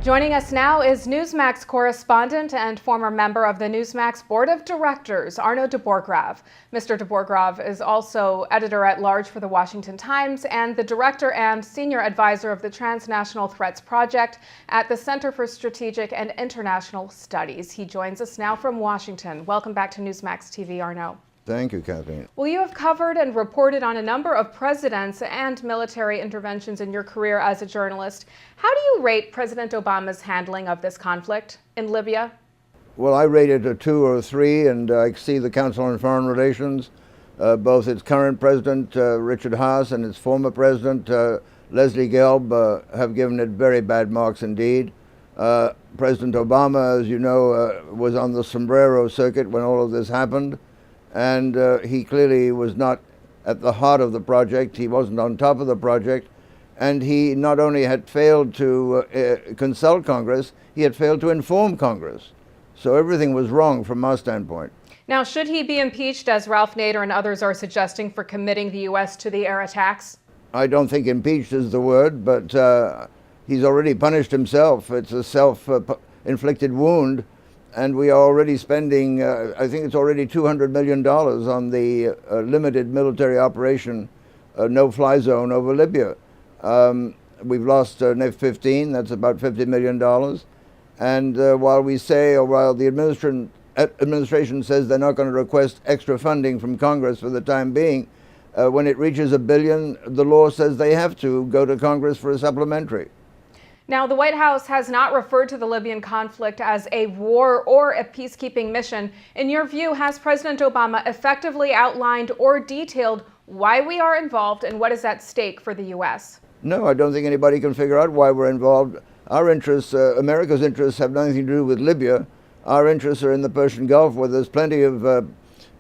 Joining us now is Newsmax correspondent and former member of the Newsmax Board of Directors, Arnaud de Borchgrave. Mr. de Borchgrave is also editor-at-large for the Washington Times and the director and senior advisor of the Transnational Threats Project at the Center for Strategic and International Studies. He joins us now from Washington. Welcome back to Newsmax TV, Arnaud. Thank you, Kathleen. Well, you have covered and reported on a number of presidents and military interventions in your career as a journalist. How do you rate President Obama's handling of this conflict in Libya? Well, I rate it a 2 or a 3, and I see the Council on Foreign Relations, both its current president, Richard Haas, and its former president, Leslie Gelb, have given it very bad marks indeed. President Obama, as you know, was on the sombrero circuit when all of this happened. And he clearly was not at the heart of the project. He wasn't on top of the project. And he not only had failed to consult Congress, he had failed to inform Congress. So everything was wrong from our standpoint. Now, should he be impeached, as Ralph Nader and others are suggesting, for committing the U.S. to the air attacks? I don't think impeached is the word, but he's already punished himself. It's a self-inflicted wound. And we are already spending, I think it's already $200 million on the limited military operation, no-fly zone over Libya. We've lost an F-15, that's about $50 million. And while we say, or while the administration says they're not going to request extra funding from Congress for the time being, when it reaches $1 billion, the law says they have to go to Congress for a supplementary. Now, the White House has not referred to the Libyan conflict as a war or a peacekeeping mission. In your view, has President Obama effectively outlined or detailed why we are involved and what is at stake for the U.S.? No, I don't think anybody can figure out why we're involved. Our interests, America's interests, have nothing to do with Libya. Our interests are in the Persian Gulf, where there's plenty of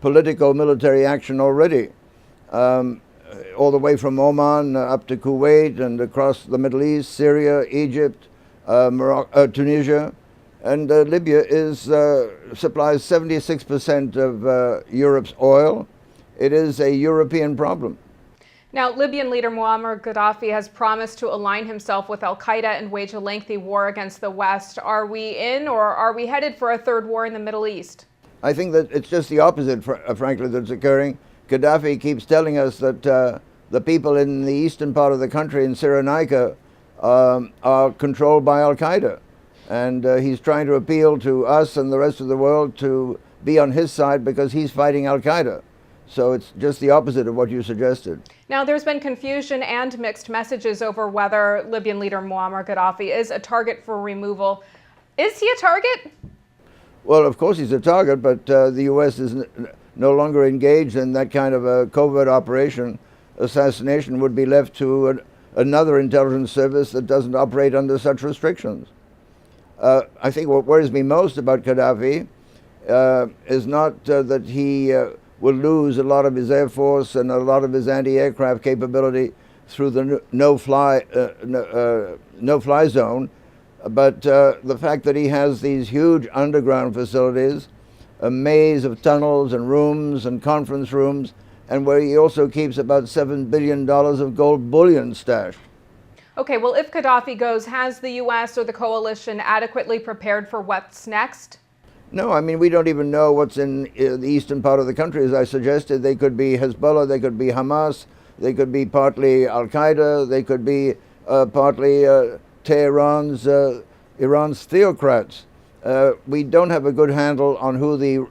political military action already. All the way from Oman up to Kuwait and across the Middle East, Syria, Egypt, Tunisia. And Libya supplies 76% of Europe's oil. It is a European problem. Now, Libyan leader Moammar Gadhafi has promised to align himself with al-Qaeda and wage a lengthy war against the West. Are we in, or are we headed for a third war in the Middle East? I think that it's just the opposite, frankly, that's occurring. Gadhafi keeps telling us that the people in the eastern part of the country, in Cyrenaica, are controlled by al-Qaeda. And he's trying to appeal to us and the rest of the world to be on his side because he's fighting al-Qaeda. So it's just the opposite of what you suggested. Now, there's been confusion and mixed messages over whether Libyan leader Moammar Gadhafi is a target for removal. Is he a target? Well, of course he's a target, but the U.S. is no longer engaged in that kind of a covert operation. Assassination would be left to another intelligence service that doesn't operate under such restrictions. I think what worries me most about Gadhafi is not that he will lose a lot of his air force and a lot of his anti-aircraft capability through the no-fly zone, but the fact that he has these huge underground facilities, a maze of tunnels and rooms and conference rooms, and where he also keeps about $7 billion of gold bullion stashed. Okay, well, if Gadhafi goes, has the U.S. or the coalition adequately prepared for what's next? No, I mean, we don't even know what's in the eastern part of the country. As I suggested, they could be Hezbollah, they could be Hamas, they could be partly al-Qaeda, they could be partly Iran's theocrats. We don't have a good handle on who the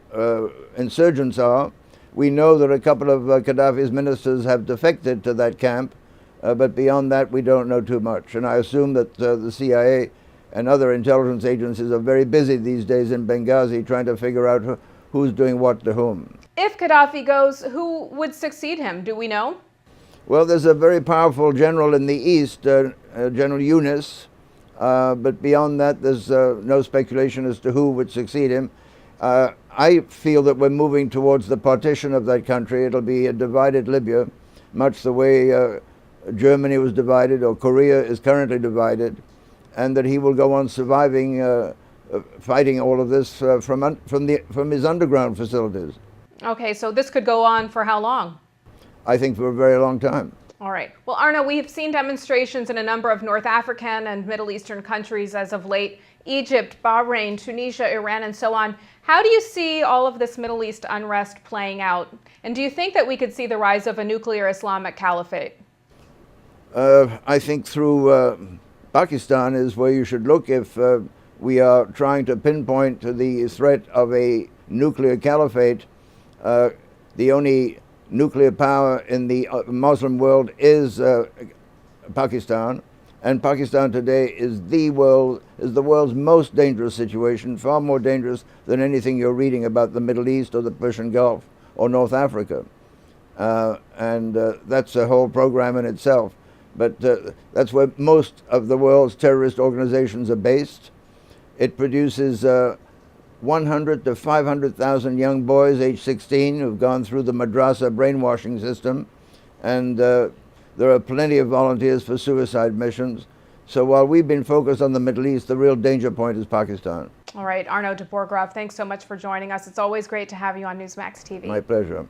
insurgents are. We know that a couple of Gadhafi's ministers have defected to that camp, but beyond that we don't know too much. And I assume that the CIA and other intelligence agencies are very busy these days in Benghazi trying to figure out who's doing what to whom. If Gadhafi goes, who would succeed him? Do we know? Well, there's a very powerful general in the east, General Yunus, but beyond that there's no speculation as to who would succeed him. I feel that we're moving towards the partition of that country. It'll be a divided Libya, much the way Germany was divided or Korea is currently divided, and that he will go on surviving, fighting all of this from his underground facilities. Okay, so this could go on for how long? I think for a very long time. All right. Well, Arnaud, we've seen demonstrations in a number of North African and Middle Eastern countries as of late: Egypt, Bahrain, Tunisia, Iran, and so on. How do you see all of this Middle East unrest playing out? And do you think that we could see the rise of a nuclear Islamic caliphate? I think through Pakistan is where you should look if we are trying to pinpoint the threat of a nuclear caliphate. The only nuclear power in the Muslim world is Pakistan, and Pakistan today is the world's most dangerous situation, far more dangerous than anything you're reading about the Middle East or the Persian Gulf or North Africa. And that's a whole program in itself. But that's where most of the world's terrorist organizations are based. It produces 100 to 500,000 young boys age 16 who've gone through the madrasa brainwashing system, and there are plenty of volunteers for suicide missions. So while we've been focused on the Middle East, the real danger point is Pakistan. All right, Arnaud de Borchgrave, thanks so much for joining us. It's always great to have you on Newsmax TV. My pleasure.